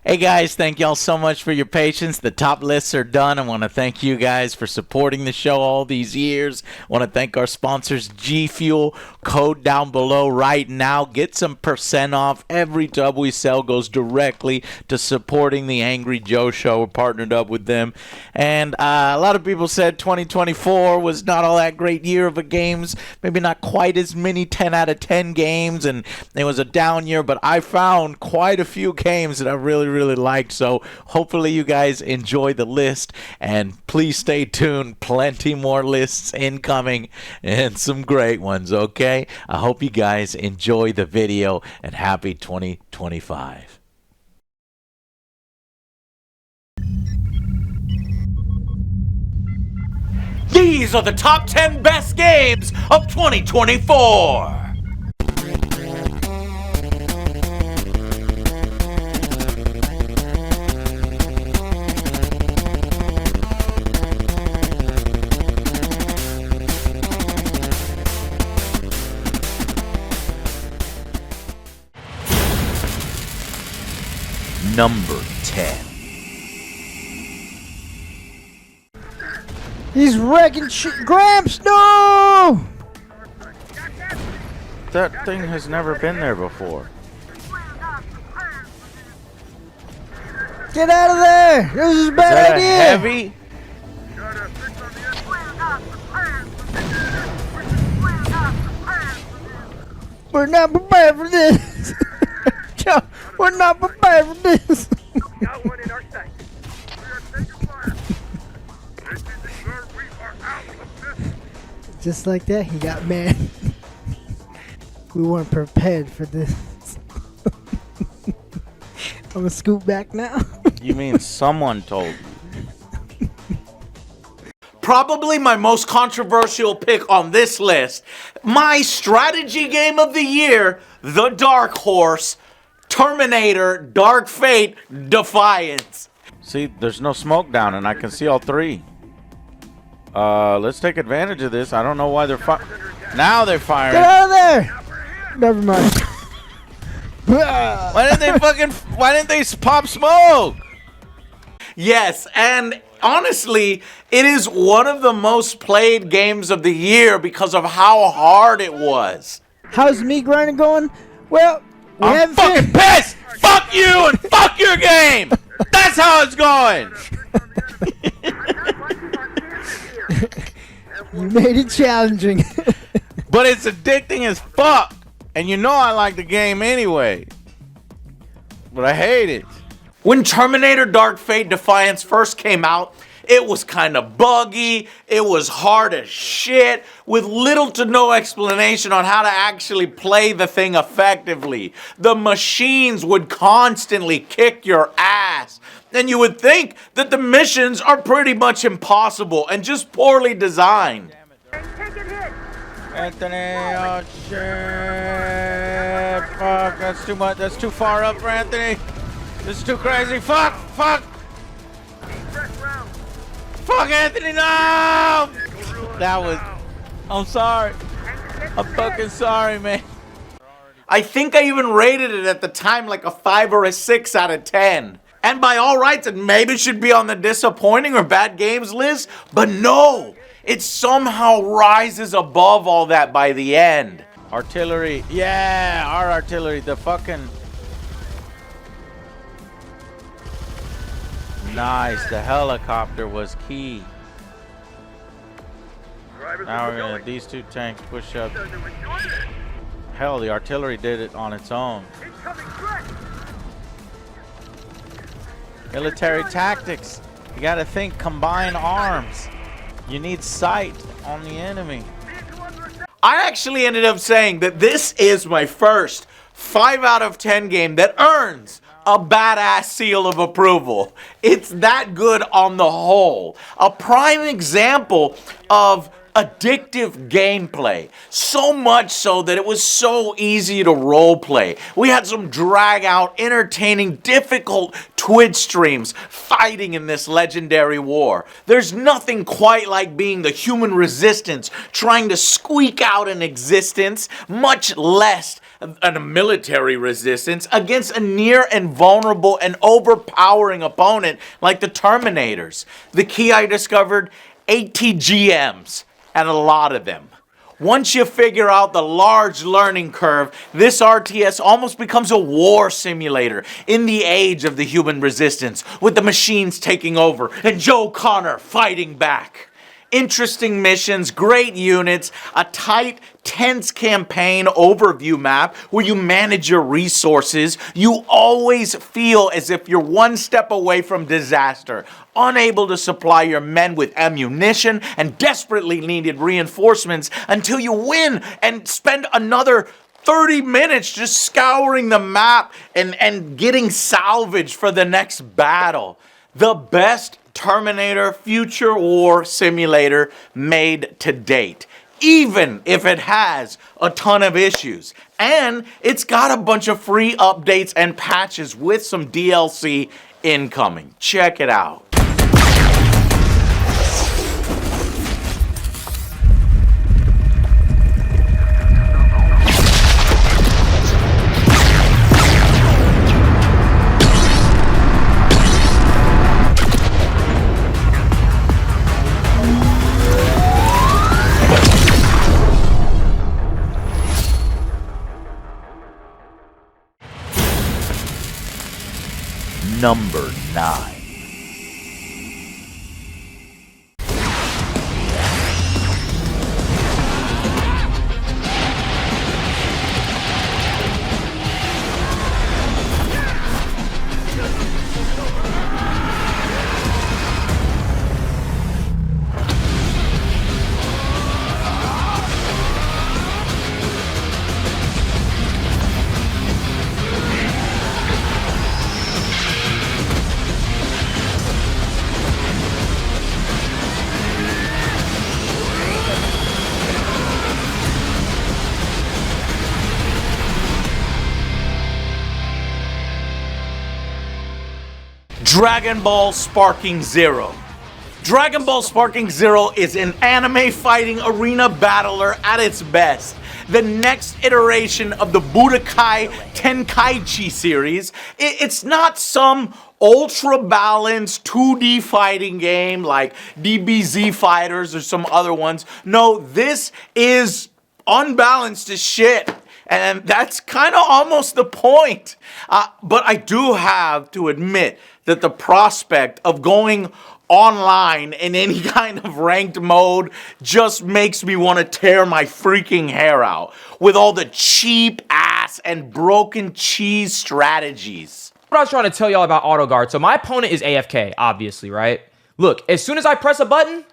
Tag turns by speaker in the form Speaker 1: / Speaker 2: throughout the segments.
Speaker 1: Hey guys, thank y'all so much for your patience. The top lists are done. I want to thank you guys for supporting the show all these years. I want to thank our sponsors, G Fuel. Code down below right now. Get some % off. Every tub we sell goes directly to supporting the Angry Joe Show. We're partnered up with them. And a lot of people said 2024 was not all that great year of games. Maybe not quite as many 10 out of 10 games. And it was a down year. But I found quite a few games that I really liked, so hopefully you guys enjoy the list, and please stay tuned. Plenty more lists incoming and some great ones. Okay, I hope you guys enjoy the video, and happy 2025. These are the top 10 best games of 2024. Number 10.
Speaker 2: He's wrecking shit. Gramps, no!
Speaker 1: That thing has never been there before.
Speaker 2: Get out of there! This is a bad idea!
Speaker 1: Heavy?
Speaker 2: We're not prepared for this! Joe, we're not prepared for this!
Speaker 3: Got one in our sight. We are taking fire. This is the sir, we are out of this.
Speaker 2: Just like that, he got mad. We weren't prepared for this. I'm gonna scoot back now.
Speaker 1: You mean someone told you? Probably my most controversial pick on this list. My strategy game of the year, the dark horse, Terminator, Dark Fate, Defiance. See, there's no smoke down, and I can see all three. Let's take advantage of this. I don't know why they're now they're firing.
Speaker 2: Get out of there! Never mind.
Speaker 1: Why didn't they pop smoke? Yes, and honestly, it is one of the most played games of the year because of how hard it was.
Speaker 2: How's me grinding going? Well,
Speaker 1: I'm fucking pissed! Fuck you and fuck your game! That's how it's going!
Speaker 2: You made it challenging.
Speaker 1: But it's addicting as fuck! And you know I like the game anyway. But I hate it. When Terminator Dark Fate Defiance first came out, it was kind of buggy, it was hard as shit, with little to no explanation on how to actually play the thing effectively. The machines would constantly kick your ass, and you would think that the missions are pretty much impossible and just poorly designed. Anthony, oh shit, fuck, that's too much, that's too far up for Anthony. This is too crazy, fuck. Fuck, Anthony, no! I'm sorry. I'm fucking sorry, man. I think I even rated it at the time like a 5 or a 6 out of 10. And by all rights, it maybe should be on the disappointing or bad games list, but no! It somehow rises above all that by the end. Artillery, yeah, our artillery, the fucking... Nice, the helicopter was key. Now we're gonna, these two tanks push up. Hell, the artillery did it on its own. Military tactics. You gotta think, combine arms. You need sight on the enemy. I actually ended up saying that this is my first 5 out of 10 game that earns a badass seal of approval. It's that good on the whole. A prime example of addictive gameplay. So much so that it was so easy to roleplay. We had some drag out, entertaining, difficult Twitch streams fighting in this legendary war. There's nothing quite like being the human resistance trying to squeak out an existence, much less and a military resistance against a near invulnerable and overpowering opponent like the Terminators. The key, I discovered, ATGMs, and a lot of them. Once you figure out the large learning curve, this RTS almost becomes a war simulator in the age of the human resistance, with the machines taking over and Joe Connor fighting back. Interesting missions, great units, a tight, tense campaign overview map where you manage your resources. You always feel as if you're one step away from disaster, unable to supply your men with ammunition and desperately needed reinforcements until you win and spend another 30 minutes just scouring the map and getting salvage for the next battle. The best Terminator Future War simulator made to date, even if it has a ton of issues. And it's got a bunch of free updates and patches with some DLC incoming. Check it out. Number 9. Dragon Ball Sparking Zero. Dragon Ball Sparking Zero is an anime fighting arena battler at its best. The next iteration of the Budokai Tenkaichi series. It's not some ultra balanced 2D fighting game like DBZ Fighters or some other ones. No, this is unbalanced as shit. And that's kind of almost the point. But I do have to admit that the prospect of going online in any kind of ranked mode just makes me want to tear my freaking hair out with all the cheap ass and broken cheese strategies.
Speaker 4: What I was trying to tell y'all about auto guard. So my opponent is AFK, obviously, right? Look, as soon as I press a button,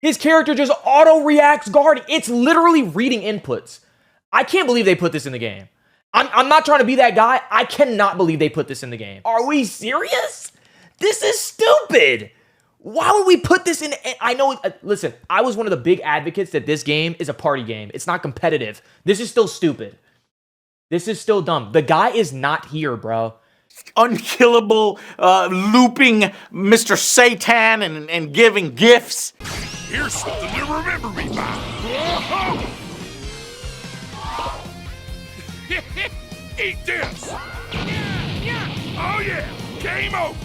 Speaker 4: his character just auto reacts guard. It's literally reading inputs. I can't believe they put this in the game. I'm not trying to be that guy. I cannot believe they put this in the game. Are we serious? This is stupid. Why would we put this in? I know, listen, I was one of the big advocates that this game is a party game. It's not competitive. This is still stupid. This is still dumb. The guy is not here, bro.
Speaker 1: Unkillable, looping Mr. Satan and giving gifts.
Speaker 3: Here's something to remember me by. Eat this! Oh yeah, game over!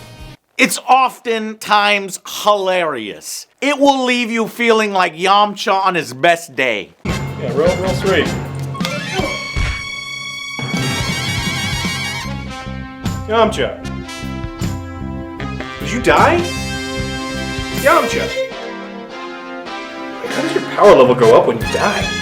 Speaker 1: It's oftentimes hilarious. It will leave you feeling like Yamcha on his best day.
Speaker 5: Yeah, roll 3. Yamcha. Did you die? Yamcha. How does your power level go up when you die?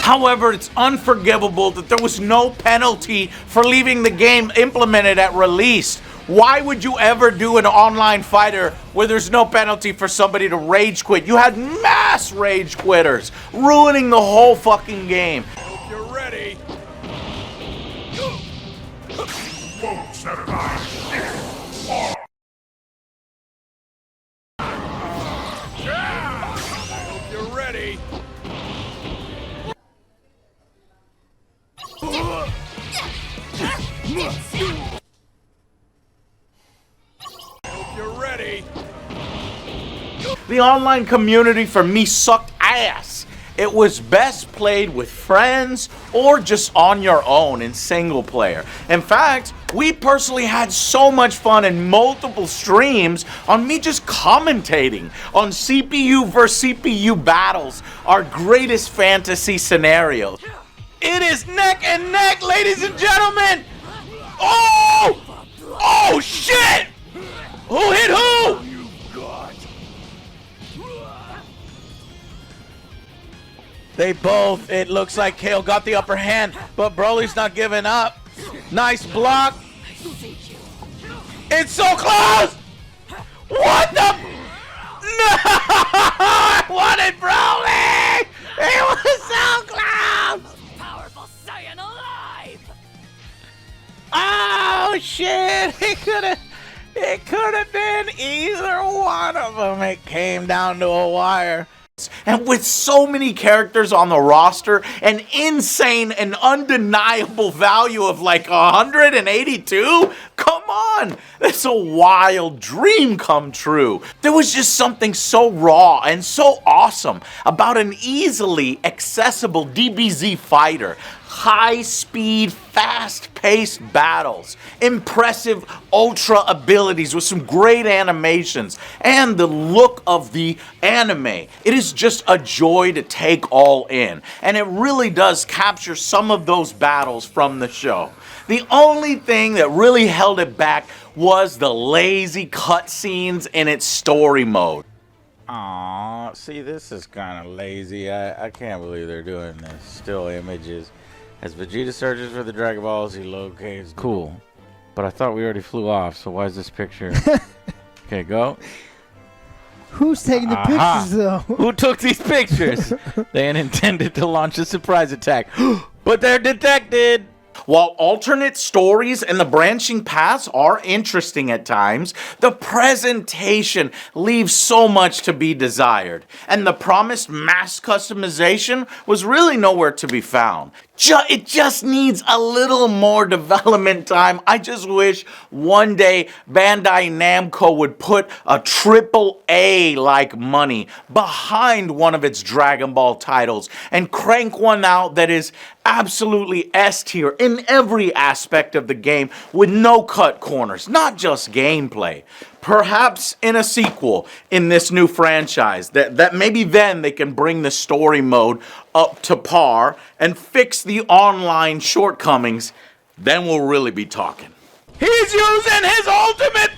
Speaker 1: However, it's unforgivable that there was no penalty for leaving the game implemented at release. Why would you ever do an online fighter where there's no penalty for somebody to rage quit? You had mass rage quitters, ruining the whole fucking game.
Speaker 3: Hope you're ready. Whoa, Saturday. Hope you're ready. Hope you're ready.
Speaker 1: The online community for me sucked ass. It was best played with friends or just on your own in single player. In fact, we personally had so much fun in multiple streams on me just commentating on CPU versus CPU battles, our greatest fantasy scenarios. It is neck and neck, ladies and gentlemen! Oh! Oh shit! Who hit who? They both, it looks like Kale got the upper hand, but Broly's not giving up. Nice block. It's so close! What the? No! I wanted Broly! It was so close!
Speaker 6: Powerful Saiyan alive!
Speaker 1: Oh shit! It could have been either one of them. It came down to a wire. And with so many characters on the roster, an insane and undeniable value of like 182? Come on! That's a wild dream come true. There was just something so raw and so awesome about an easily accessible DBZ fighter. High-speed, fast-paced battles, impressive ultra abilities with some great animations, and the look of the anime. It is just a joy to take all in, and it really does capture some of those battles from the show. The only thing that really held it back was the lazy cutscenes in its story mode. Aw, see, this is kind of lazy. I can't believe they're doing this. Still images. As Vegeta searches for the Dragon Balls, he locates... Cool. But I thought we already flew off, so why is this picture... Okay, go.
Speaker 2: Who's taking the pictures, though?
Speaker 1: Who took these pictures? They had intended to launch a surprise attack, but they're detected! While alternate stories and the branching paths are interesting at times, the presentation leaves so much to be desired, and the promised mass customization was really nowhere to be found. It just needs a little more development time. I just wish one day Bandai Namco would put a AAA like money behind one of its Dragon Ball titles and crank one out that is absolutely S-tier in every aspect of the game with no cut corners, not just gameplay. Perhaps in a sequel in this new franchise, that maybe then they can bring the story mode up to par and fix the online shortcomings. Then we'll really be talking. He's using his ultimate!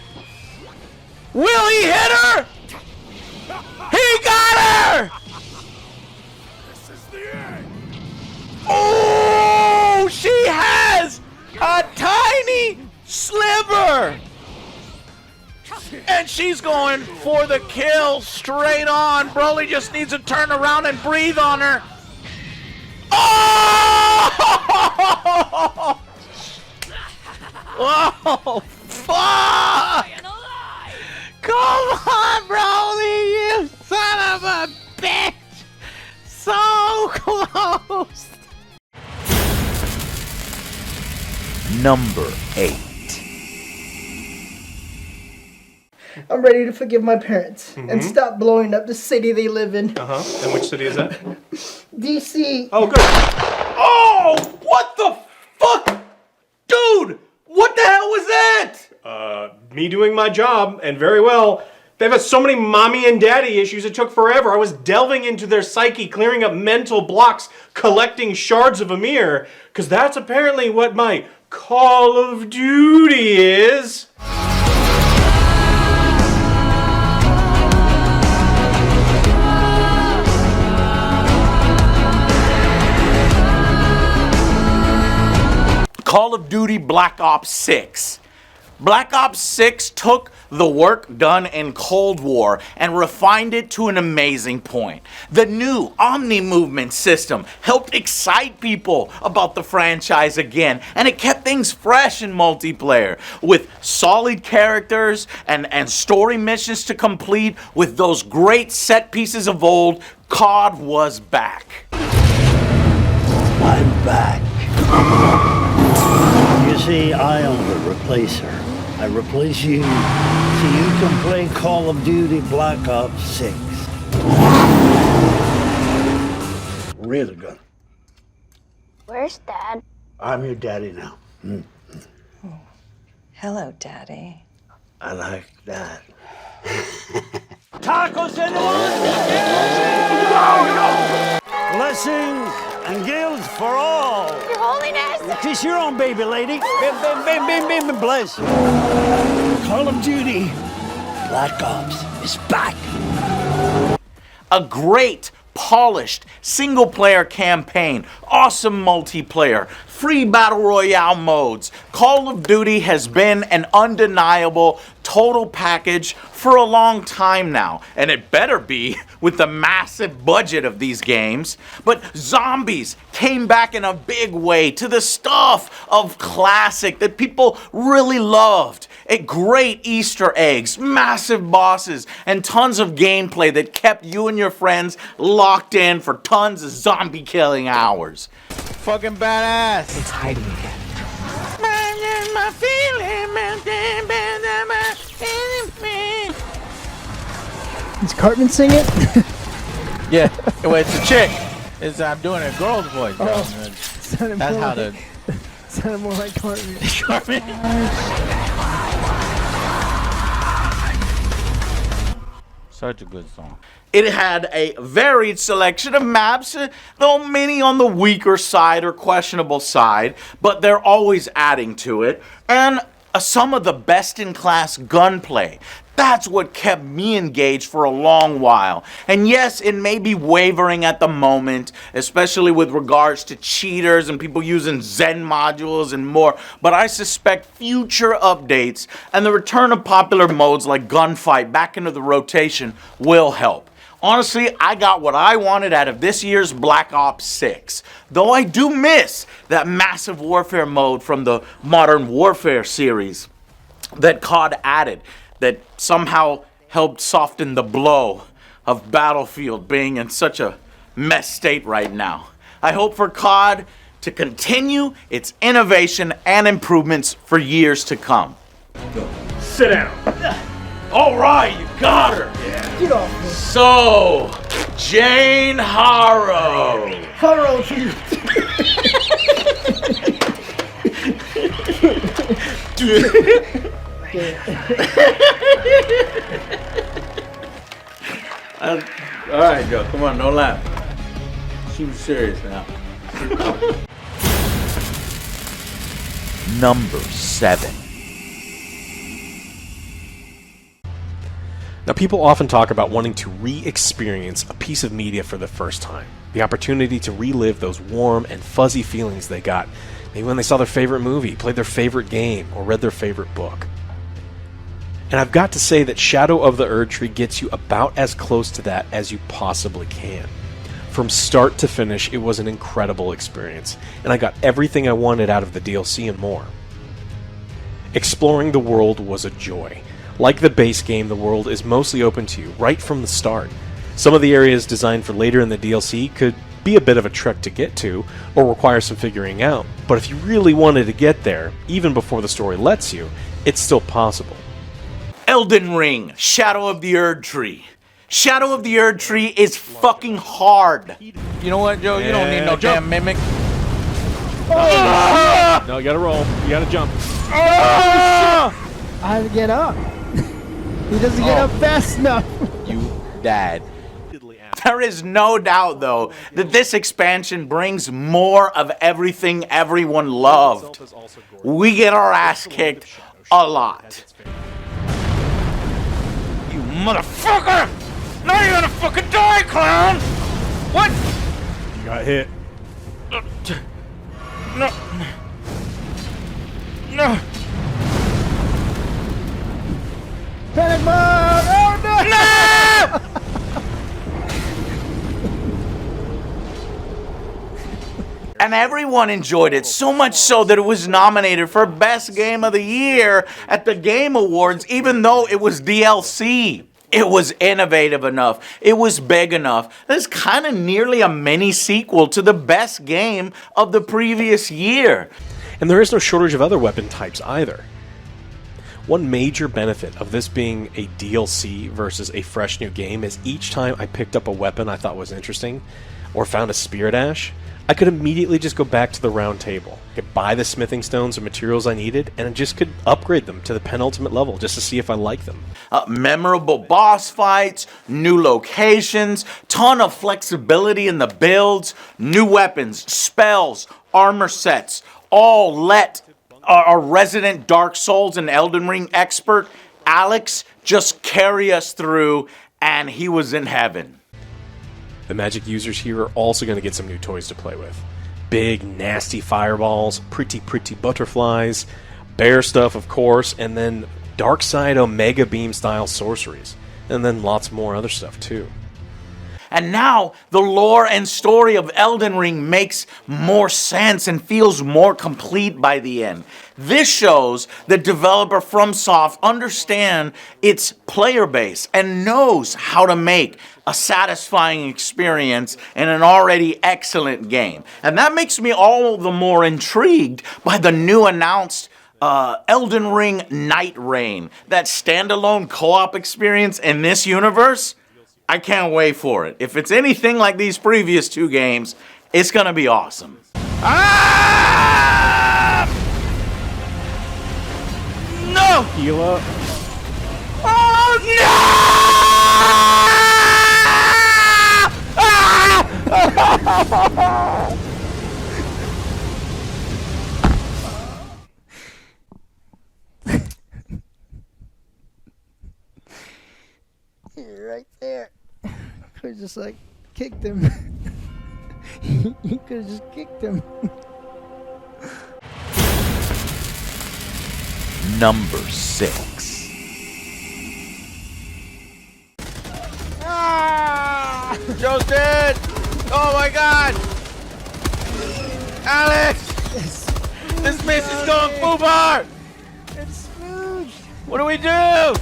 Speaker 1: Will he hit her? He got her!
Speaker 3: This is the end.
Speaker 1: Oh, she has a tiny sliver! And she's going for the kill straight on. Broly just needs to turn around and breathe on her. Oh! Oh, fuck! Come on, Broly, you son of a bitch! So close! Number 8.
Speaker 2: I'm ready to forgive my parents and stop blowing up the city they live in.
Speaker 5: Uh-huh. And which city is that?
Speaker 2: DC.
Speaker 5: Oh, good.
Speaker 1: Oh, what the fuck? Dude, what the hell was that?
Speaker 5: Me doing my job, and very well. They've had so many mommy and daddy issues, it took forever. I was delving into their psyche, clearing up mental blocks, collecting shards of a mirror, because that's apparently what my Call of Duty is.
Speaker 1: Call of Duty Black Ops 6. Black Ops 6 took the work done in Cold War and refined it to an amazing point. The new Omni movement system helped excite people about the franchise again, and it kept things fresh in multiplayer with solid characters and story missions to complete with those great set pieces of old. COD was back.
Speaker 7: I'm back. You see, I am the replacer. I replace you so you can play Call of Duty Black Ops 6. really good.
Speaker 8: Where's Dad?
Speaker 7: I'm your daddy now.
Speaker 9: Hello, Daddy.
Speaker 7: I like that.
Speaker 2: Tacos anyone? Blessings and guilt for all.
Speaker 8: Your Holiness!
Speaker 2: Kiss your own baby, lady. Bim, bless.
Speaker 7: Call of Duty Black Ops is back.
Speaker 1: A great, polished, single-player campaign, awesome multiplayer, free battle royale modes. Call of Duty has been an undeniable total package for a long time now, and it better be with the massive budget of these games. But zombies came back in a big way to the stuff of classic that people really loved. Great Easter eggs, massive bosses, and tons of gameplay that kept you and your friends locked in for tons of zombie killing hours.
Speaker 2: Fucking badass.
Speaker 9: It's hiding again.
Speaker 2: Does Cartman sing it?
Speaker 1: Yeah, well, it's a chick. I'm doing a girl's voice. Bro.
Speaker 2: Sounded
Speaker 1: That's
Speaker 2: more
Speaker 1: how
Speaker 2: like, sounded more like Cartman.
Speaker 1: Such a good song. It had a varied selection of maps, though many on the weaker side or questionable side, but they're always adding to it, and some of the best-in-class gunplay. That's what kept me engaged for a long while. And yes, it may be wavering at the moment, especially with regards to cheaters and people using Zen modules and more, but I suspect future updates and the return of popular modes like gunfight back into the rotation will help. Honestly, I got what I wanted out of this year's Black Ops 6, though I do miss that massive warfare mode from the Modern Warfare series that COD added, that somehow helped soften the blow of Battlefield being in such a mess state right now. I hope for COD to continue its innovation and improvements for years to come.
Speaker 5: Sit down.
Speaker 1: All right, you got her.
Speaker 2: Get off me.
Speaker 1: So, Jane Harrow.
Speaker 2: Harrow.
Speaker 1: All right, Joe, come on, don't laugh. She was serious now. Number 7.
Speaker 10: Now, people often talk about wanting to re-experience a piece of media for the first time. The opportunity to relive those warm and fuzzy feelings they got maybe when they saw their favorite movie, played their favorite game, or read their favorite book. And I've got to say that Shadow of the Erdtree gets you about as close to that as you possibly can. From start to finish, it was an incredible experience, and I got everything I wanted out of the DLC and more. Exploring the world was a joy. Like the base game, the world is mostly open to you right from the start. Some of the areas designed for later in the DLC could be a bit of a trek to get to, or require some figuring out, but if you really wanted to get there, even before the story lets you, it's still possible.
Speaker 1: Elden Ring, Shadow of the Erdtree. Shadow of the Erdtree is fucking hard. You know what, Joe? You don't need no damn mimic.
Speaker 10: No, you gotta roll. You gotta jump.
Speaker 2: I had to get up. He doesn't get up fast enough.
Speaker 1: You died. There is no doubt, though, that this expansion brings more of everything everyone loved. We get our ass kicked a lot. You motherfucker! Now you're gonna fucking die, clown! What?
Speaker 10: You got hit.
Speaker 1: No. No.
Speaker 2: Panic mode! Oh no!
Speaker 1: No! And everyone enjoyed it, so much so that it was nominated for Best Game of the Year at the Game Awards, even though it was DLC. It was innovative enough. It was big enough. It's kind of nearly a mini sequel to the best game of the previous year.
Speaker 10: And there is no shortage of other weapon types either. One major benefit of this being a DLC versus a fresh new game is each time I picked up a weapon I thought was interesting, or found a spirit ash, I could immediately just go back to the round table, could buy the smithing stones and materials I needed, and I just could upgrade them to the penultimate level just to see if I like them.
Speaker 1: Memorable boss fights, new locations, ton of flexibility in the builds, new weapons, spells, armor sets, all let our resident Dark Souls and Elden Ring expert, Alex, just carry us through, and he was in heaven.
Speaker 10: The Magic users here are also going to get some new toys to play with. Big, nasty fireballs, pretty butterflies, bear stuff, of course, and then Dark Side Omega Beam style sorceries. And then lots more other stuff, too.
Speaker 1: And now the lore and story of Elden Ring makes more sense and feels more complete by the end. This shows that developer FromSoft understand its player base and knows how to make a satisfying experience in an already excellent game. And that makes me all the more intrigued by the new announced Elden Ring Night Reign, that standalone co-op experience in this universe. I can't wait for it. If it's anything like these previous two games, it's gonna be awesome. Ah! No!
Speaker 2: Heal up.
Speaker 1: Oh no! Ah!
Speaker 2: You're right there. Could have just like kicked him. You could have just kicked him.
Speaker 1: Number 6.
Speaker 2: Ah!
Speaker 1: Joe's dead! Oh my god! Alex! This mission's going foobar!
Speaker 2: It's smooth.
Speaker 1: What do we do?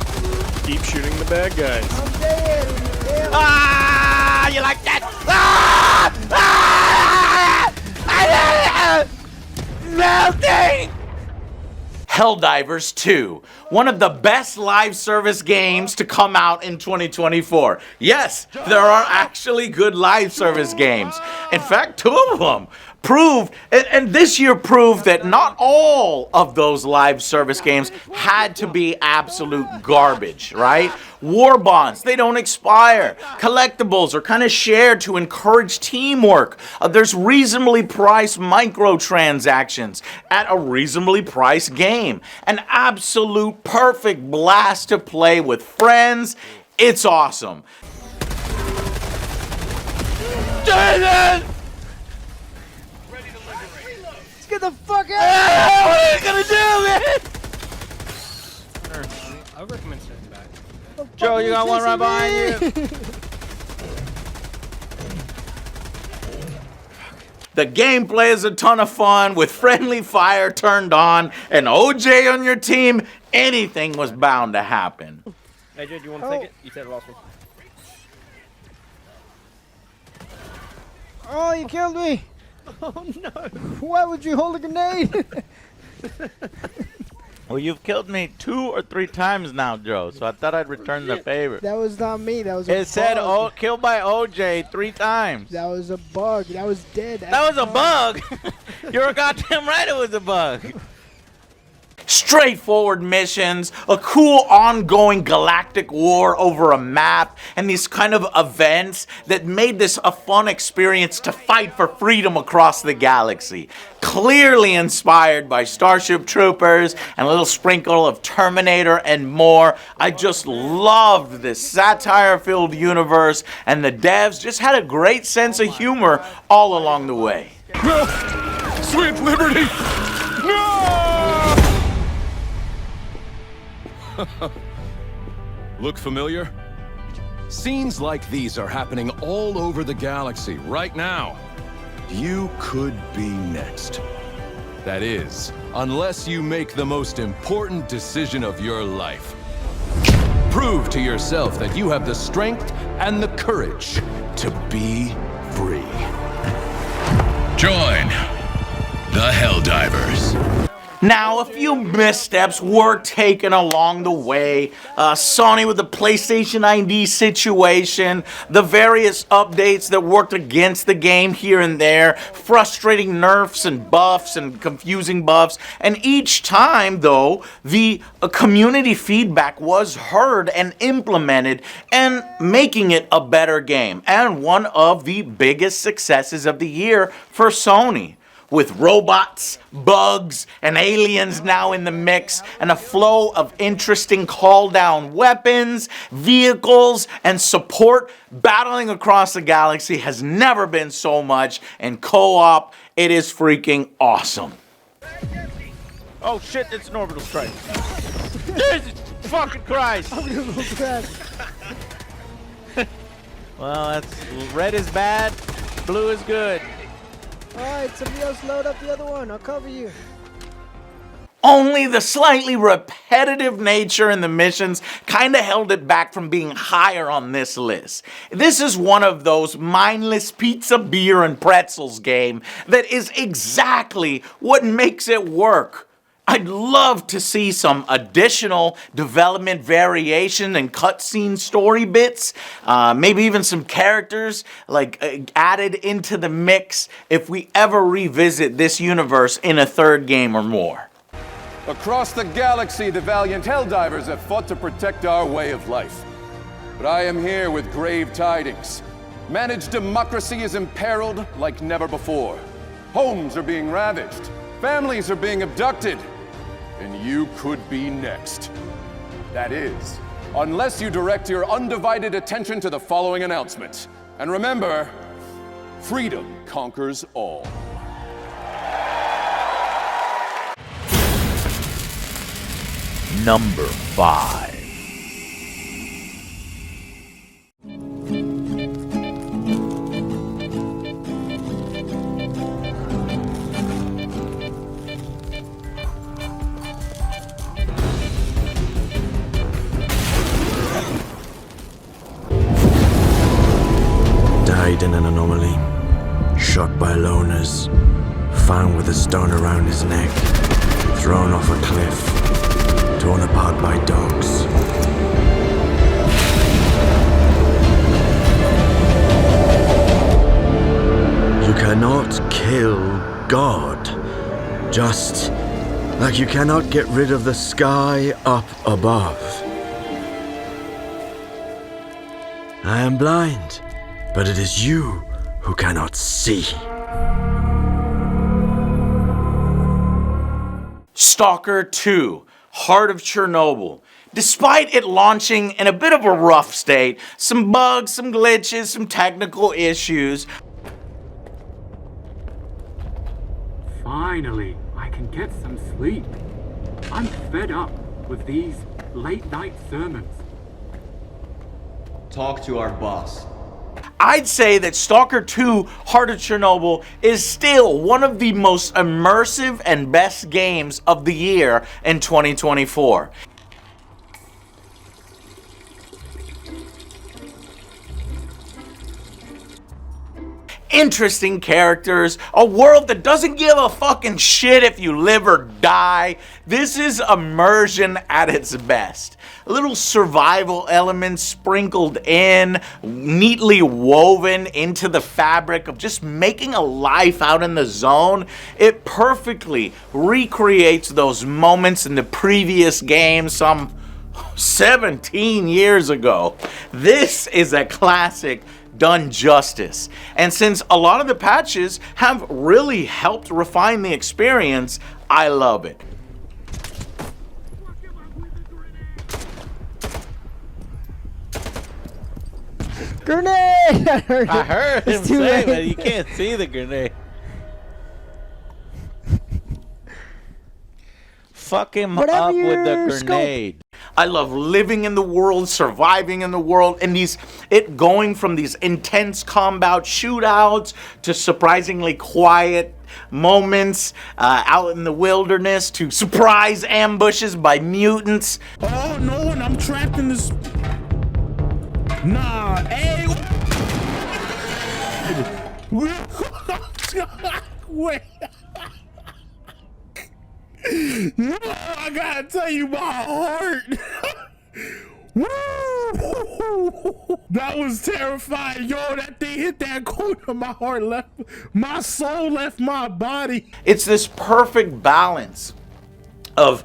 Speaker 10: Keep shooting the bad guys.
Speaker 2: I'm dead. Damn.
Speaker 1: Ah! You like that? Ah! Ah! Melting! Helldivers 2, one of the best live service games to come out in 2024. Yes, there are actually good live service games. In fact, 2 of them proved, and this year proved that not all of those live service games had to be absolute garbage, right? War bonds, they don't expire. Collectibles are kind of shared to encourage teamwork. There's reasonably priced microtransactions at a reasonably priced game. An absolute perfect blast to play with friends. It's awesome.
Speaker 2: Let's get the fuck out!
Speaker 1: What are you gonna do, man?
Speaker 5: I would recommend stepping back.
Speaker 1: Joe, you got one right behind you. The gameplay is a ton of fun with friendly fire turned on and OJ on your team. Anything was bound to happen.
Speaker 5: Hey, Jay, do you want to take it? You said it lost me.
Speaker 2: Oh, you killed me!
Speaker 5: Oh no!
Speaker 2: Why would you hold a grenade?
Speaker 1: Well, you've killed me 2 or 3 times now, Joe, so I thought I'd return the favor.
Speaker 2: That was not me. That was a
Speaker 1: It said,
Speaker 2: bug.
Speaker 1: "Oh, killed by OJ 3 times."
Speaker 2: That was a bug. That was dead.
Speaker 1: That was a bug. You're goddamn right. It was a bug. Straightforward missions, a cool ongoing galactic war over a map, and these kind of events that made this a fun experience to fight for freedom across the galaxy. Clearly inspired by Starship Troopers and a little sprinkle of Terminator and more. I just loved this satire-filled universe, and the devs just had a great sense of humor all along the way.
Speaker 3: No! Sweet liberty! No!
Speaker 9: Look familiar? Scenes like these are happening all over the galaxy right now. You could be next. That is, unless you make the most important decision of your life. Prove to yourself that you have the strength and the courage to be free.
Speaker 11: Join the Helldivers.
Speaker 1: Now, a few missteps were taken along the way. Sony with the PlayStation ID situation, the various updates that worked against the game here and there, frustrating nerfs and buffs and confusing buffs. And each time, though, the community feedback was heard and implemented, and making it a better game. And one of the biggest successes of the year for Sony. With robots, bugs, and aliens now in the mix, and a flow of interesting call-down weapons, vehicles, and support battling across the galaxy has never been so much, and co-op, it is freaking awesome. Oh shit, it's an orbital strike. Jesus fucking Christ! Well, that's red is bad, blue is good.
Speaker 2: Alright, somebody else load up the other one. I'll cover you.
Speaker 1: Only the slightly repetitive nature in the missions kind of held it back from being higher on this list. This is one of those mindless pizza, beer, and pretzels game that is exactly what makes it work. I'd love to see some additional development variation and cutscene story bits, maybe even some characters like added into the mix if we ever revisit this universe in a third game or more.
Speaker 9: Across the galaxy, the valiant Helldivers have fought to protect our way of life. But I am here with grave tidings. Managed democracy is imperiled like never before. Homes are being ravaged. Families are being abducted. And you could be next. That is, unless you direct your undivided attention to the following announcement. And remember, freedom conquers all.
Speaker 1: Number 5.
Speaker 11: Died in an anomaly, shot by loners, found with a stone around his neck, thrown off a cliff, torn apart by dogs. You cannot kill God, just like you cannot get rid of the sky up above. I am blind, but it is you who cannot see.
Speaker 1: S.T.A.L.K.E.R 2, Heart of Chernobyl. Despite it launching in a bit of a rough state, some bugs, some glitches, some technical issues.
Speaker 12: Finally, I can get some sleep. I'm fed up with these late-night sermons.
Speaker 13: Talk to our boss.
Speaker 1: I'd say that S.T.A.L.K.E.R 2, Heart of Chernobyl is still one of the most immersive and best games of the year in 2024. Interesting characters, a world that doesn't give a fucking shit if you live or die. This is immersion at its best. Little survival elements sprinkled in, neatly woven into the fabric of just making a life out in the zone. It perfectly recreates those moments in the previous game some 17 years ago. This is a classic done justice. And since a lot of the patches have really helped refine the experience, I love it.
Speaker 2: Grenade!
Speaker 1: I heard him
Speaker 2: It's too
Speaker 1: say
Speaker 2: late.
Speaker 1: that you can't see the grenade. Fuck him
Speaker 2: Whatever
Speaker 1: up with the
Speaker 2: your
Speaker 1: grenade. I love living in the world, surviving in the world, and it going from these intense combat shootouts to surprisingly quiet moments out in the wilderness to surprise ambushes by mutants.
Speaker 14: Oh no, and I'm trapped in this. Nah, hey. Wait. No, I gotta tell you, my heart. Woo! That was terrifying. Yo, that thing hit that corner. My heart left, my soul left my body.
Speaker 1: It's this perfect balance of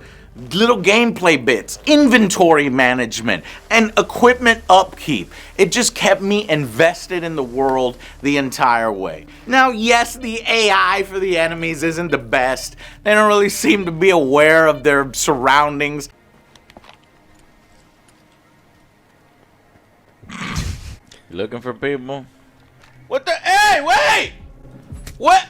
Speaker 1: little gameplay bits, inventory management, and equipment upkeep. It just kept me invested in the world the entire way. Now, yes, the AI for the enemies isn't the best. They don't really seem to be aware of their surroundings. You looking for people? What the? Hey, wait! What?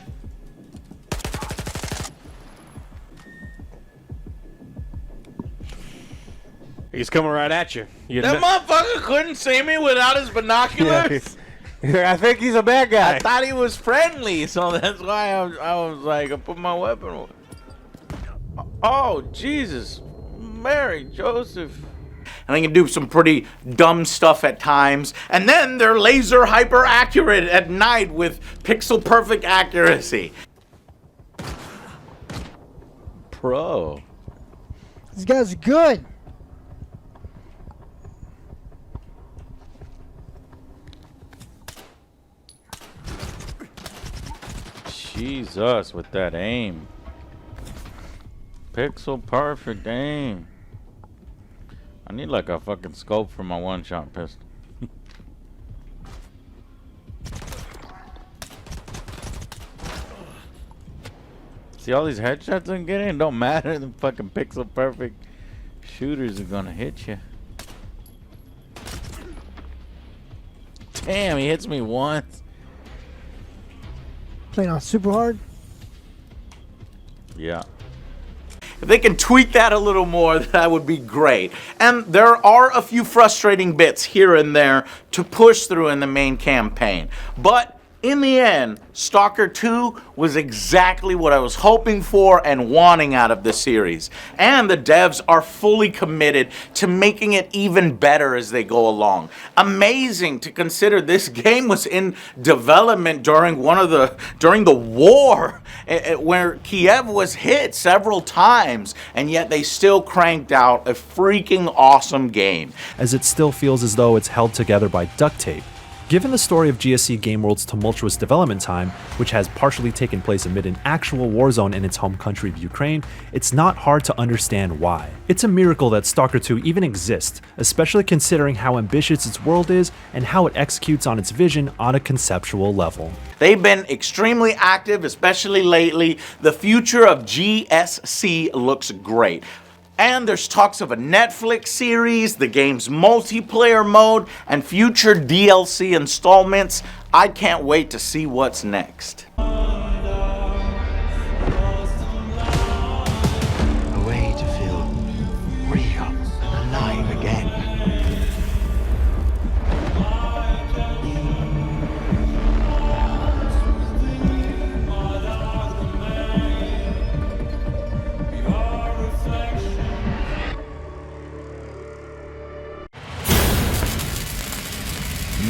Speaker 10: He's coming right at you.
Speaker 1: That motherfucker couldn't see me without his binoculars?
Speaker 10: I think he's a bad guy.
Speaker 1: I thought he was friendly, so that's why I was like, I put my weapon away. Oh, Jesus. Mary, Joseph. And they can do some pretty dumb stuff at times. And then they're laser hyper accurate at night with pixel perfect accuracy. Pro.
Speaker 2: These guys are good.
Speaker 1: Jesus, with that aim. Pixel perfect aim. I need like a fucking scope for my one-shot pistol. See all these headshots I'm getting? It don't matter. The fucking pixel perfect shooters are gonna hit you. Damn, he hits me once.
Speaker 2: Playing on super hard.
Speaker 1: Yeah. If they can tweak that a little more, that would be great. And there are a few frustrating bits here and there to push through in the main campaign. But in the end, S.T.A.L.K.E.R 2 was exactly what I was hoping for and wanting out of the series. And the devs are fully committed to making it even better as they go along. Amazing to consider this game was in development during the war where Kiev was hit several times, and yet they still cranked out a freaking awesome game.
Speaker 13: As it still feels as though it's held together by duct tape. Given the story of GSC Game World's tumultuous development time, which has partially taken place amid an actual war zone in its home country of Ukraine, it's not hard to understand why. It's a miracle that S.T.A.L.K.E.R 2 even exists, especially considering how ambitious its world is and how it executes on its vision on a conceptual level.
Speaker 1: They've been extremely active, especially lately. The future of GSC looks great. And there's talks of a Netflix series, the game's multiplayer mode, and future DLC installments. I can't wait to see what's next.
Speaker 11: A way to feel real and alive again.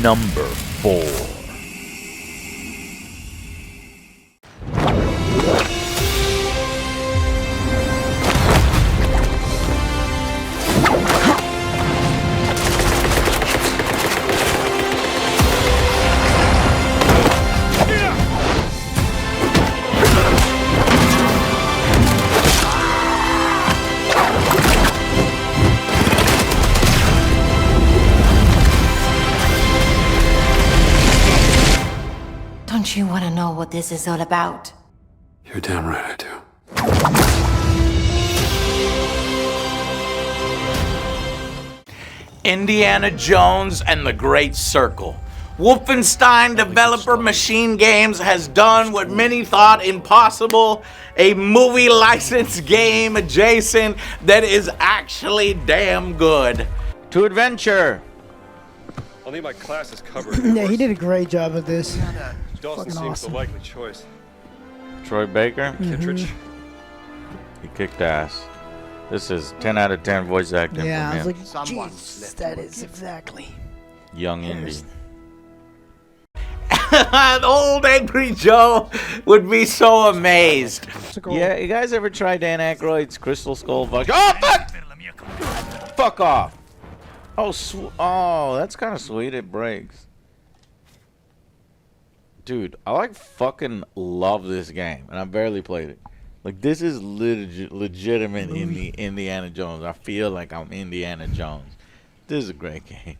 Speaker 1: Number 4.
Speaker 15: Don't you want to know what this is all about?
Speaker 11: You're damn right I do.
Speaker 1: Indiana Jones and the Great Circle. Wolfenstein developer Machine Games has done what many thought impossible, a movie license game adjacent that is actually damn good. To adventure.
Speaker 16: I'll need my classes covered.
Speaker 2: Yeah, he did a great job of this.
Speaker 16: Dawson seems
Speaker 2: awesome.
Speaker 16: the likely choice.
Speaker 1: Troy Baker.
Speaker 16: Kittredge.
Speaker 1: He kicked ass. This is 10 out of 10 voice acting
Speaker 2: Yeah, I
Speaker 1: from
Speaker 2: was
Speaker 1: him.
Speaker 2: like, jeez, that is exactly.
Speaker 1: Young Indy. Old Angry Joe would be so amazed. Yeah, you guys ever try Dan Aykroyd's Crystal Skull vodka? Oh, fuck! Fuck off. Oh, that's kind of sweet. It breaks. Dude, I fucking love this game, and I barely played it. Like, this is legitimate Indiana Jones. I feel like I'm Indiana Jones. This is a great game.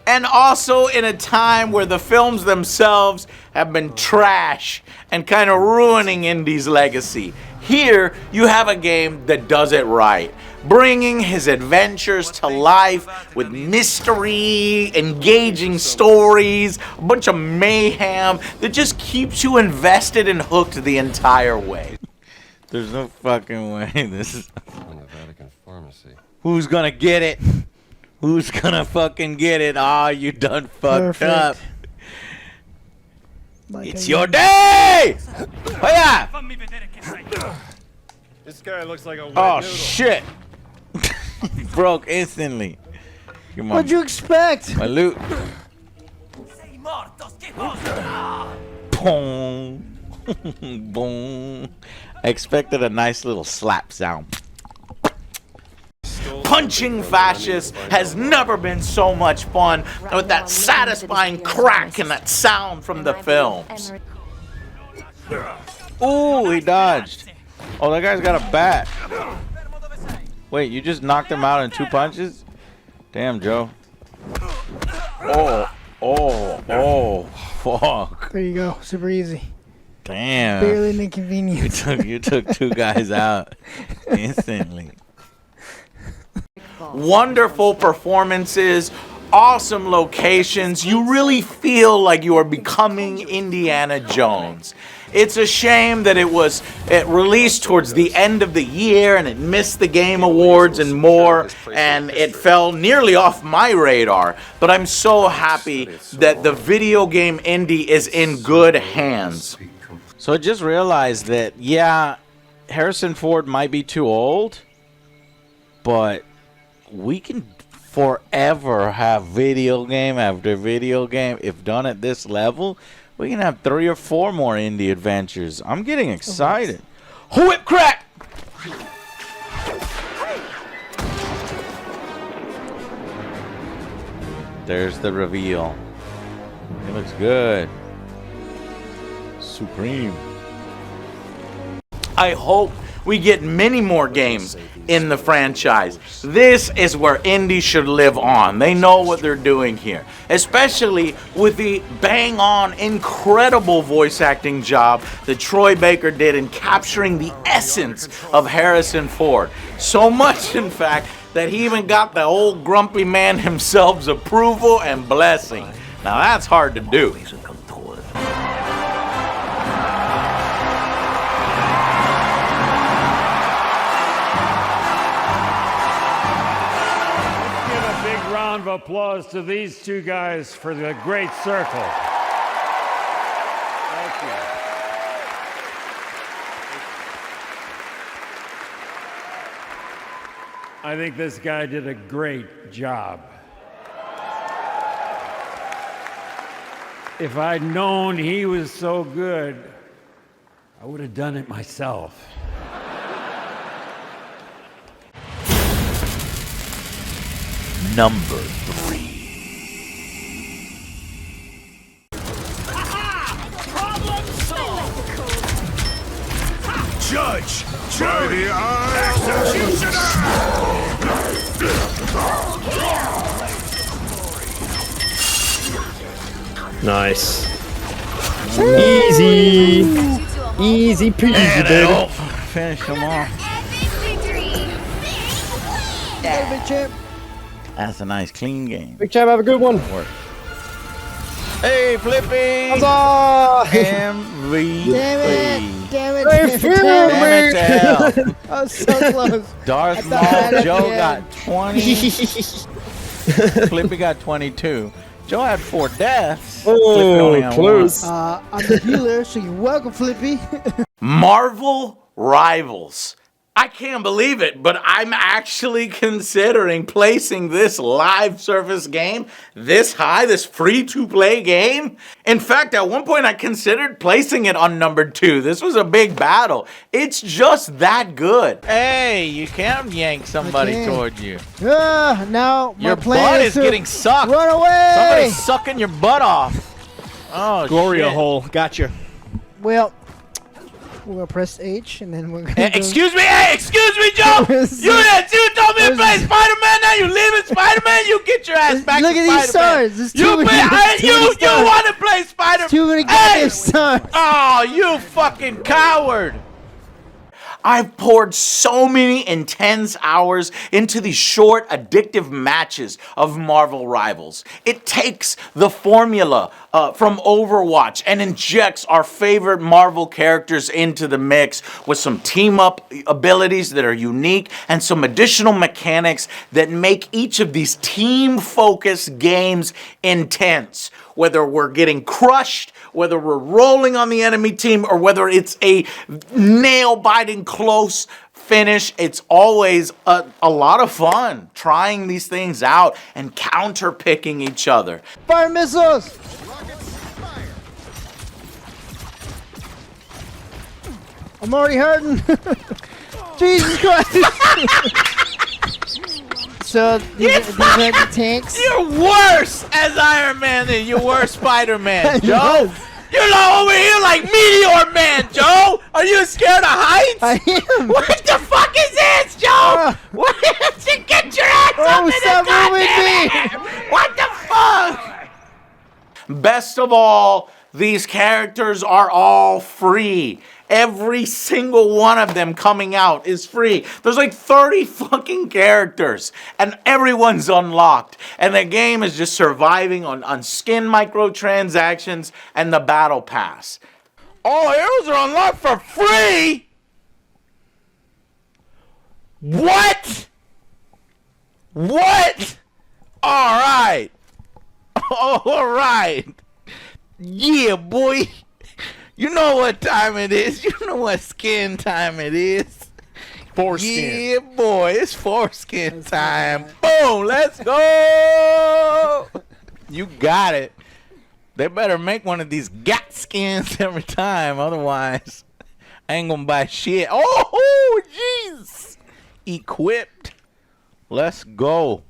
Speaker 1: And also in a time where the films themselves have been trash and kind of ruining Indy's legacy. Here, you have a game that does it right, bringing his adventures to life with mystery, engaging stories, a bunch of mayhem that just keeps you invested and hooked the entire way. There's no fucking way this is...
Speaker 16: From the Vatican Pharmacy.
Speaker 1: Who's gonna get it? Who's gonna fucking get it? Ah, you done fucked up. It's your day! Oh yeah!
Speaker 16: This guy looks like a wet
Speaker 1: Oh
Speaker 16: noodle.
Speaker 1: shit! Broke instantly.
Speaker 2: What'd you expect?
Speaker 1: My loot. Boom. Boom. I expected a nice little slap sound. Punching fascists has never been so much fun with that satisfying crack and that sound from the films. Ooh, he dodged. Oh, that guy's got a bat. Wait, you just knocked him out in 2 punches? Damn, Joe. Oh, fuck.
Speaker 2: There you go. Super easy.
Speaker 1: Damn.
Speaker 2: Barely an inconvenience.
Speaker 1: You took 2 guys out instantly. Wonderful performances, awesome locations. You really feel like you are becoming Indiana Jones. It's a shame that it released towards the end of the year and it missed the Game Awards and more, and it fell nearly off my radar. But I'm so happy that the video game indie is in good hands. So I just realized that, yeah, Harrison Ford might be too old, but we can forever have video game after video game. If done at this level, we can have 3 or 4 more indie adventures. I'm getting excited. Whip crack! There's the reveal. It looks good. Supreme. I hope we get many more games in the franchise. This is where indie should live on. They know what they're doing here, especially with the bang-on, incredible voice acting job that Troy Baker did in capturing the essence of Harrison Ford. So much, in fact, that he even got the old grumpy man himself's approval and blessing. Now that's hard to do.
Speaker 17: Round of applause to these 2 guys for the great circle. Thank you. I think this guy did a great job. If I'd known he was so good, I would have done it myself.
Speaker 1: Number 3.
Speaker 3: Judge! By the
Speaker 18: Nice. Easy. Easy peasy, baby.
Speaker 1: Finish him off. That's a nice, clean game.
Speaker 18: Big Champ, have a good one.
Speaker 1: Work. Hey, Flippy!
Speaker 18: Huzzah!
Speaker 1: MVP.
Speaker 2: Damn it.
Speaker 18: Hey,
Speaker 1: Damn it to hell.
Speaker 2: I was so close.
Speaker 1: Darth Maul, Joe got 20. Flippy got 22. Joe had 4 deaths. Flippy only had
Speaker 18: close.
Speaker 1: 1.
Speaker 2: I'm the healer, so you're welcome, Flippy.
Speaker 1: Marvel Rivals. I can't believe it, but I'm actually considering placing this live service game this high, this free-to-play game. In fact, at one point I considered placing it on number 2. This was a big battle. It's just that good. Hey, you can't yank somebody toward you.
Speaker 2: Now my
Speaker 1: Your
Speaker 2: plan
Speaker 1: butt
Speaker 2: is
Speaker 1: is
Speaker 2: to
Speaker 1: getting sucked.
Speaker 2: Run away!
Speaker 1: Somebody's sucking your butt off. Oh,
Speaker 19: Gloria
Speaker 1: shit.
Speaker 19: hole. Gotcha.
Speaker 2: Well, we're gonna press H and then we're gonna.
Speaker 1: Excuse me, hey, excuse me, Joe. You told me to play Spider-Man. Now you leaving Spider-Man. You get your ass back
Speaker 2: Look
Speaker 1: to
Speaker 2: at these
Speaker 1: Spider-Man.
Speaker 2: stars. There's
Speaker 1: You
Speaker 2: too many
Speaker 1: you want to play Spider-Man?
Speaker 2: Too many goddamn stars.
Speaker 1: Oh, you fucking coward. I've poured so many intense hours into these short, addictive matches of Marvel Rivals. It takes the formula from Overwatch and injects our favorite Marvel characters into the mix with some team-up abilities that are unique and some additional mechanics that make each of these team-focused games intense. Whether we're getting crushed, whether we're rolling on the enemy team, or whether it's a nail-biting close finish, it's always a lot of fun trying these things out and counter-picking each other.
Speaker 2: Fire missiles! I'm already hurting. Jesus Christ! So these are the tanks.
Speaker 1: You're worse as Iron Man than you were Spider-Man, Joe. You're not over here like Meteor Man, Joe. Are you scared of heights?
Speaker 2: I am.
Speaker 1: What the fuck is this, Joe? What? Get your ass up in
Speaker 2: stop
Speaker 1: the goddamn air. What the fuck? Best of all, these characters are all free. Every single one of them coming out is free. There's like 30 fucking characters, and everyone's unlocked. And the game is just surviving on skin microtransactions and the battle pass. All heroes are unlocked for free? What? What? All right. All right. Yeah, boy. You know what time it is. You know what skin time it is.
Speaker 19: Foreskin.
Speaker 1: Yeah, boy. It's foreskin time. Boom. Let's go. You got it. They better make one of these gat skins every time. Otherwise, I ain't going to buy shit. Oh, jeez. Equipped. Let's go.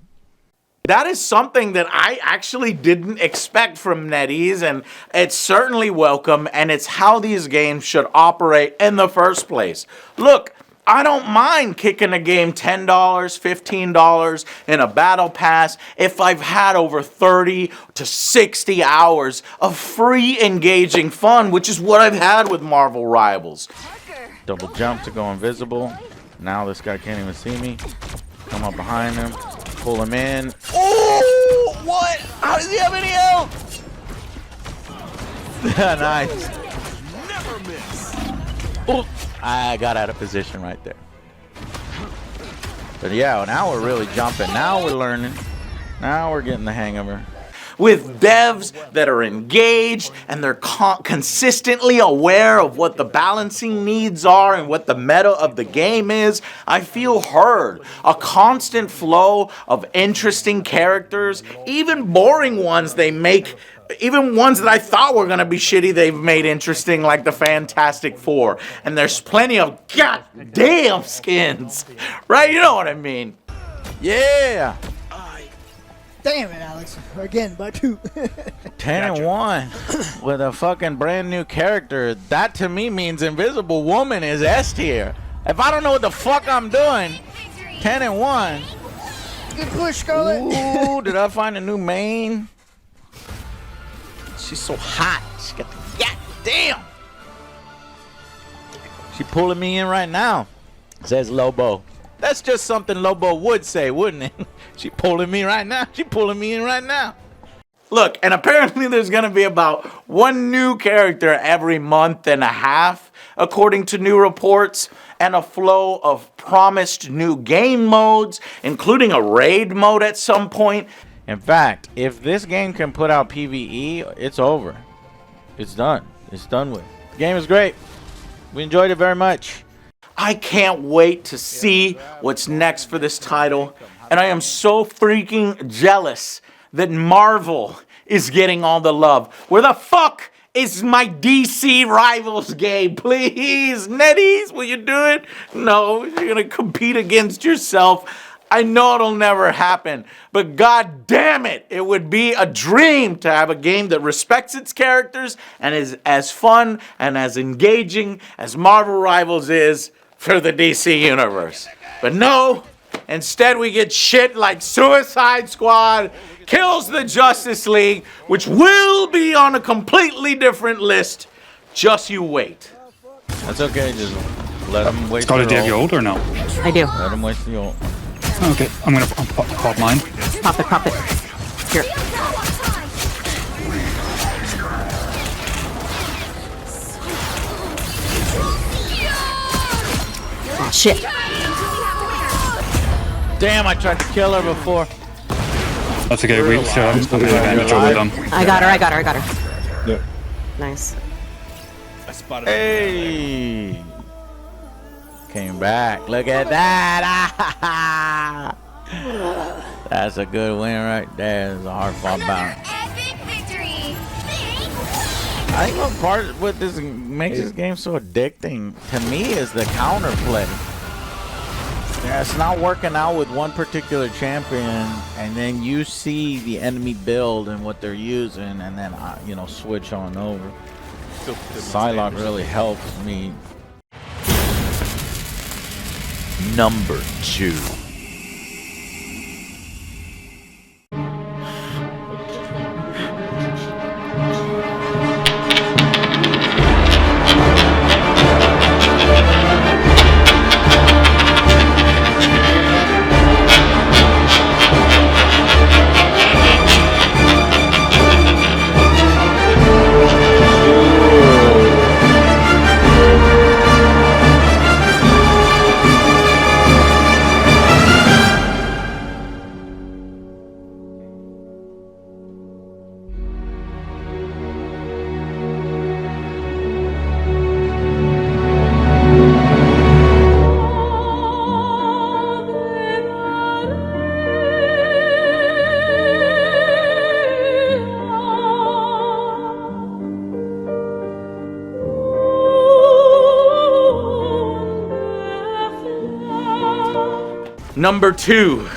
Speaker 1: That is something that I actually didn't expect from NetEase, and it's certainly welcome, and it's how these games should operate in the first place. Look, I don't mind kicking a game $10, $15 in a battle pass if I've had over 30 to 60 hours of free engaging fun, which is what I've had with Marvel Rivals. Double jump to go invisible. Now this guy can't even see me. Come up behind him. Pull him in. Oh, what? How does he have any health? Nice.
Speaker 9: Never miss.
Speaker 1: Oh, I got out of position right there. But yeah, now we're really jumping. Now we're learning. Now we're getting the hang of her. With devs that are engaged and they're consistently aware of what the balancing needs are and what the meta of the game is, I feel heard. A constant flow of interesting characters, even boring ones they make, even ones that I thought were going to be shitty, they've made interesting, like the Fantastic Four. And there's plenty of goddamn skins, right? You know what I mean? Yeah.
Speaker 2: Damn it, Alex. Again, by 2.
Speaker 1: 10-1 with a fucking brand new character. That to me means Invisible Woman is S.T.A.L.K.E.R. If I don't know what the fuck I'm doing, 10-1.
Speaker 2: Good push, Scarlet.
Speaker 1: Ooh, did I find a new main? She's so hot. She got the goddamn. She pulling me in right now. Says Lobo. That's just something Lobo would say, wouldn't it? She pulling me right now. She pulling me in right now. Look, and apparently there's going to be about one new character every month and a half, according to new reports, and a flow of promised new game modes, including a raid mode at some point. In fact, if this game can put out PvE, it's over. It's done. It's done with. The game is great. We enjoyed it very much. I can't wait to see what's next for this title. And I am so freaking jealous that Marvel is getting all the love. Where the fuck is my DC Rivals game? Please, Netties, will you do it? No, you're gonna compete against yourself. I know it'll never happen, but god damn it, it would be a dream to have a game that respects its characters and is as fun and as engaging as Marvel Rivals is for the DC Universe. But no, instead we get shit like Suicide Squad kills the Justice League, which will be on a completely different list. Just you wait.
Speaker 19: That's okay, just let them waste
Speaker 20: Scotty, do you have
Speaker 19: their
Speaker 20: your ult or no?
Speaker 15: I do.
Speaker 19: Let them waste the ult.
Speaker 20: Okay, I'm gonna pop mine.
Speaker 15: Pop it. Here. Oh, shit.
Speaker 19: Damn, I tried to kill her before.
Speaker 20: That's okay, we should have some advantage over them.
Speaker 15: I got her.
Speaker 20: Yeah.
Speaker 15: Nice.
Speaker 19: Hey! Came back. Look at that! That's a good win right there. It's a hard fought battle. I think what part what this makes this game so addicting to me is the counterplay. Yeah, it's not working out with one particular champion, and then you see the enemy build and what they're using, and then you know, switch on over. Psylocke really helps me.
Speaker 1: Number 2. Number 2,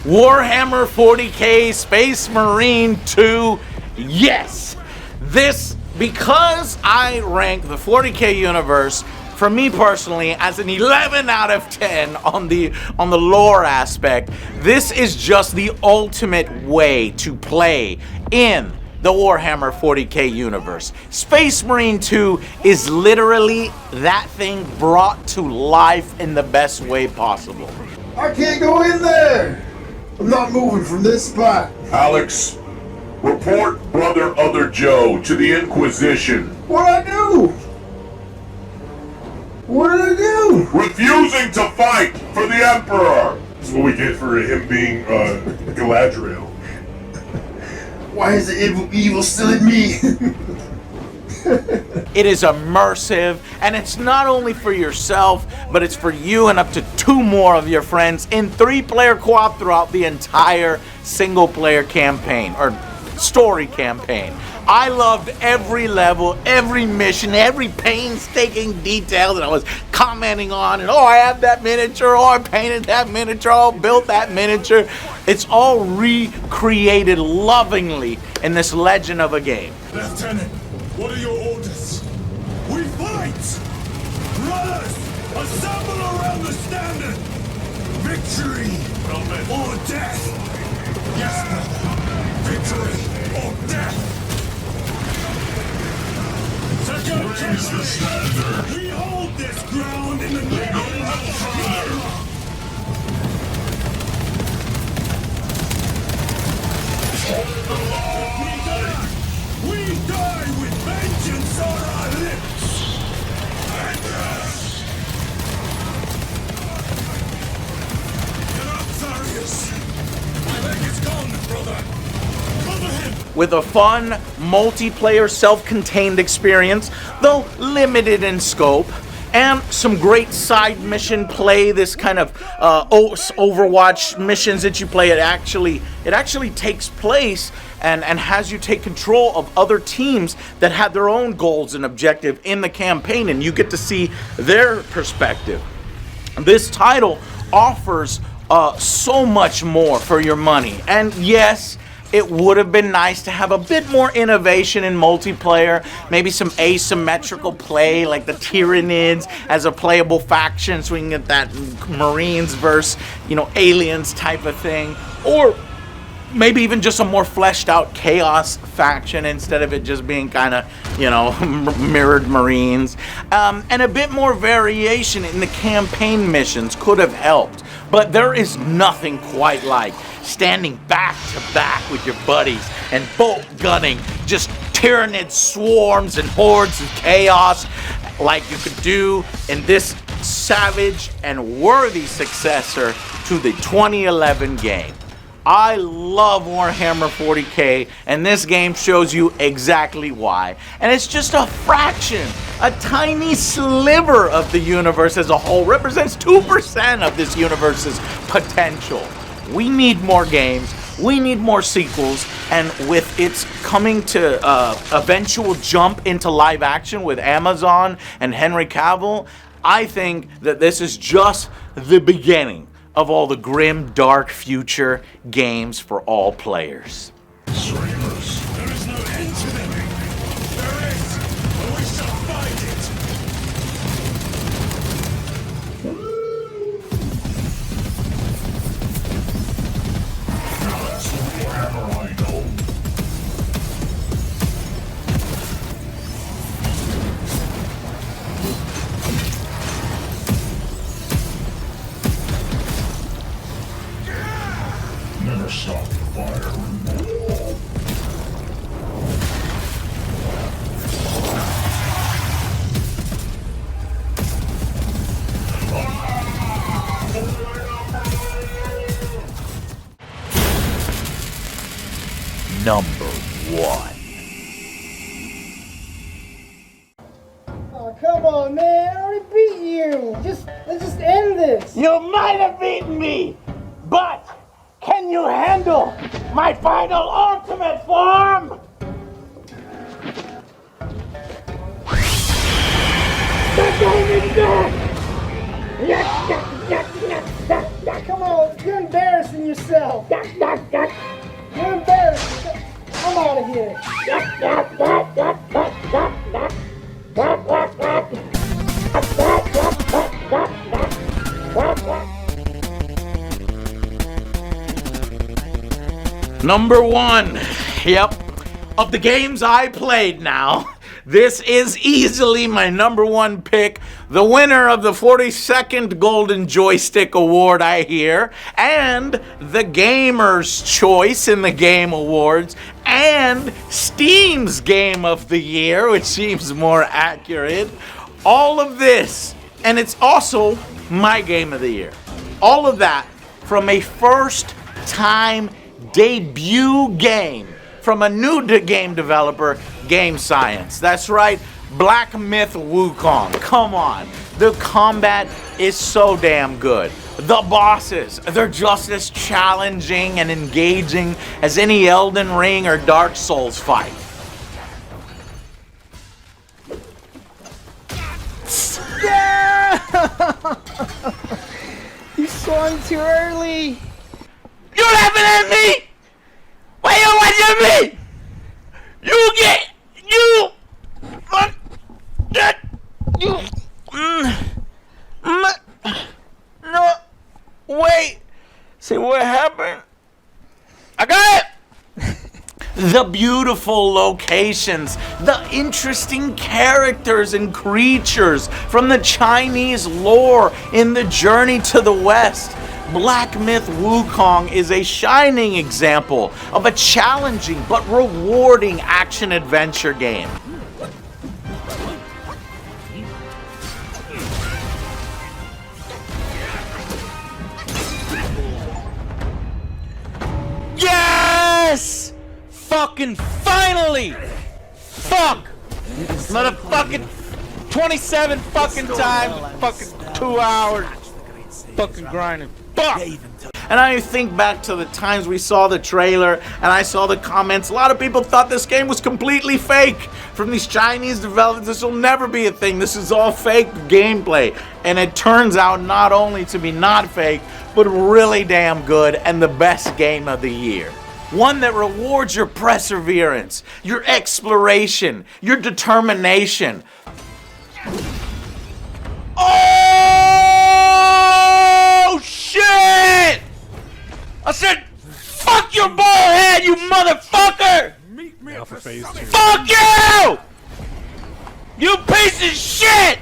Speaker 1: Warhammer 40K Space Marine 2. Yes! This, because I rank the 40K universe, for me personally, as an 11 out of 10 on the lore aspect, this is just the ultimate way to play in the Warhammer 40K universe. Space Marine 2 is literally that thing brought to life in the best way possible.
Speaker 21: I can't go in there! I'm not moving from this spot.
Speaker 22: Alex, report Brother Other Joe to the Inquisition.
Speaker 21: What'd I do? What did I do?
Speaker 22: Refusing to fight for the Emperor! That's what we get for him being, Galadriel.
Speaker 21: Why is the evil still in me?
Speaker 1: It is immersive, and it's not only for yourself, but it's for you and up to 2 more of your friends in 3-player co-op throughout the entire single-player campaign, or story campaign. I loved every level, every mission, every painstaking detail that I was commenting on, and oh, I have that miniature, oh, I painted that miniature, oh, built that miniature. It's all recreated lovingly in this legend of a game.
Speaker 22: Lieutenant, what are your orders? We fight! Brothers, assemble around the standard! Victory or death! Yes, brother. Victory or death! Raise the standard! We hold this ground in the name of fire! We die with vengeance on our lips! Get up, Zarius! My leg is gone, brother! Cover him!
Speaker 1: With a fun, multiplayer, self-contained experience, though limited in scope, and some great side mission play. This kind of Overwatch missions that you play, it actually takes place and has you take control of other teams that have their own goals and objective in the campaign, and you get to see their perspective. This title offers so much more for your money, and yes, it would have been nice to have a bit more innovation in multiplayer, maybe some asymmetrical play like the Tyranids as a playable faction, so we can get that Marines versus, aliens type of thing, or maybe even just a more fleshed out Chaos faction instead of it just being kind of, mirrored Marines. And a bit more variation in the campaign missions could have helped, but there is nothing quite like standing back to back with your buddies and bolt gunning just Tyranid swarms and hordes of chaos like you could do in this savage and worthy successor to the 2011 game. I love Warhammer 40K, and this game shows you exactly why. And it's just a fraction, a tiny sliver of the universe as a whole, represents 2% of this universe's potential. We need more games, we need more sequels, and with its coming to eventual jump into live action with Amazon and Henry Cavill, I think that this is just the beginning of all the grim, dark future games for all players.
Speaker 22: Screamers, there is no end to them. There is, but we shall find it. Now that's the Warhammer I know. Never stop the fire.
Speaker 1: Number 1.
Speaker 2: Oh, come on, man. I already beat you. Let's just end this.
Speaker 1: You might have beaten me, but can you handle my final ultimate form?
Speaker 2: Come on, you're embarrassing yourself. You're embarrassing. I'm out of here.
Speaker 1: Number 1. Yep. Of the games I played now, this is easily my number 1 pick. The winner of the 42nd Golden Joystick Award, I hear, and the Gamer's Choice in the Game Awards, and Steam's Game of the Year, which seems more accurate. All of this, and it's also my Game of the Year. All of that from a first-time debut game from a new game developer, Game Science. That's right, Black Myth Wukong. Come on, the combat is so damn good. The bosses, they're just as challenging and engaging as any Elden Ring or Dark Souls fight.
Speaker 2: Yeah! You swung too early.
Speaker 1: You laughing at me? Why you watching me? You get no, wait. See what happened? I got it. The beautiful locations, the interesting characters and creatures from the Chinese lore in the Journey to the West. Black Myth Wukong is a shining example of a challenging but rewarding action-adventure game. Yes! Fucking finally! Fuck! Motherfucking
Speaker 19: 27 fucking times, fucking 2 hours, fucking grinding. Fuck! And I think back to the times we saw the trailer and I saw the comments. A lot of people thought this game was completely fake from these Chinese developers. This will never be a thing. This is all fake gameplay. And it turns out not only to be not fake, but really damn good and the best game of the year. One that rewards your perseverance, your exploration, your determination. Oh, shit! I said, fuck your bald head, you motherfucker! Fuck you! You piece of shit!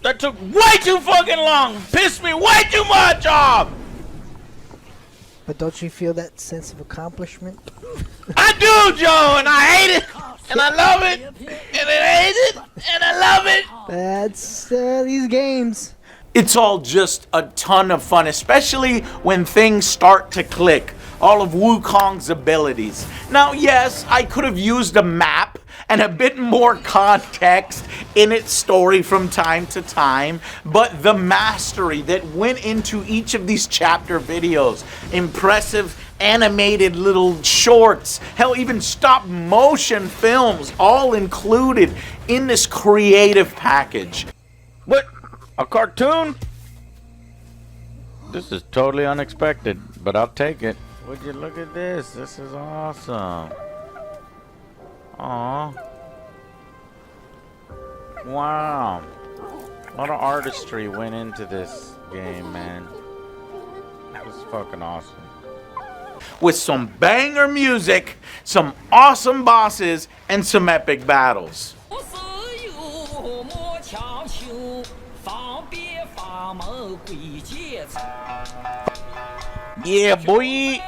Speaker 19: That took way too fucking long. Pissed me way too much off.
Speaker 2: But don't you feel that sense of accomplishment?
Speaker 19: I do, Joe, and I hate it, and I love it, and I hate it, and I love it.
Speaker 2: That's these games.
Speaker 19: It's all just a ton of fun, especially when things start to click. All of Wukong's abilities. Now, yes, I could have used a map and a bit more context in its story from time to time, but the mastery that went into each of these chapter videos, impressive animated little shorts, hell, even stop motion films, all included in this creative package. What? A cartoon? This is totally unexpected, but I'll take it. Would you look at this? This is awesome. Aww. Wow. A lot of artistry went into this game, man. That was fucking awesome. With some banger music, some awesome bosses, and some epic battles. Yeah, boy.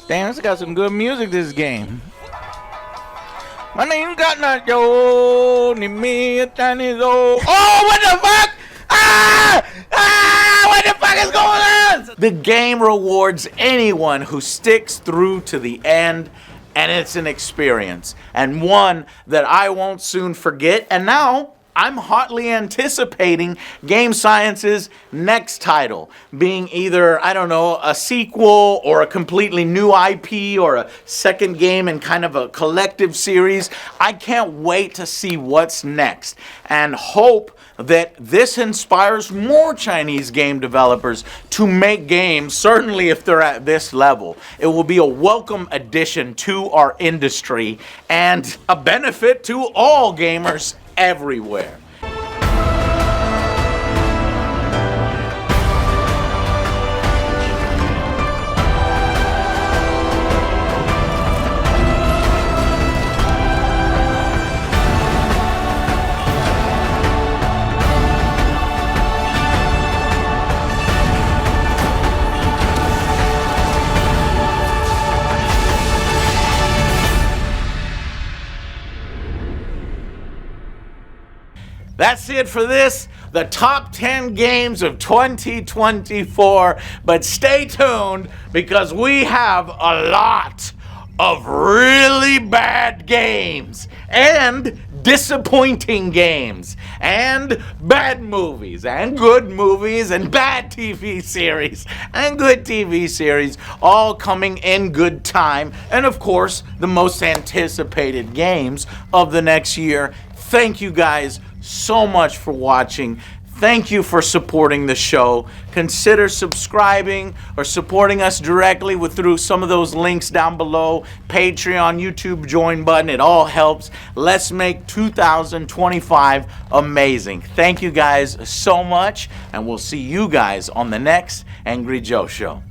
Speaker 19: Damn, it's got some good music, this game. My name got not yo, ni me a Chinese old. Oh, what the fuck? What the fuck is going on? The game rewards anyone who sticks through to the end, and it's an experience, and one that I won't soon forget. And now I'm hotly anticipating Game Science's next title, being either, I don't know, a sequel or a completely new IP or a second game in kind of a collective series. I can't wait to see what's next and hope that this inspires more Chinese game developers to make games, certainly if they're at this level. It will be a welcome addition to our industry and a benefit to all gamers everywhere. That's it for this, the top 10 games of 2024. But stay tuned because we have a lot of really bad games and disappointing games and bad movies and good movies and bad TV series and good TV series, all coming in good time. And of course, the most anticipated games of the next year. Thank you guys so much for watching. Thank you for supporting the show. Consider subscribing or supporting us directly through some of those links down below. Patreon, YouTube join button. It all helps. Let's make 2025 amazing. Thank you guys so much, and we'll see you guys on the next Angry Joe Show.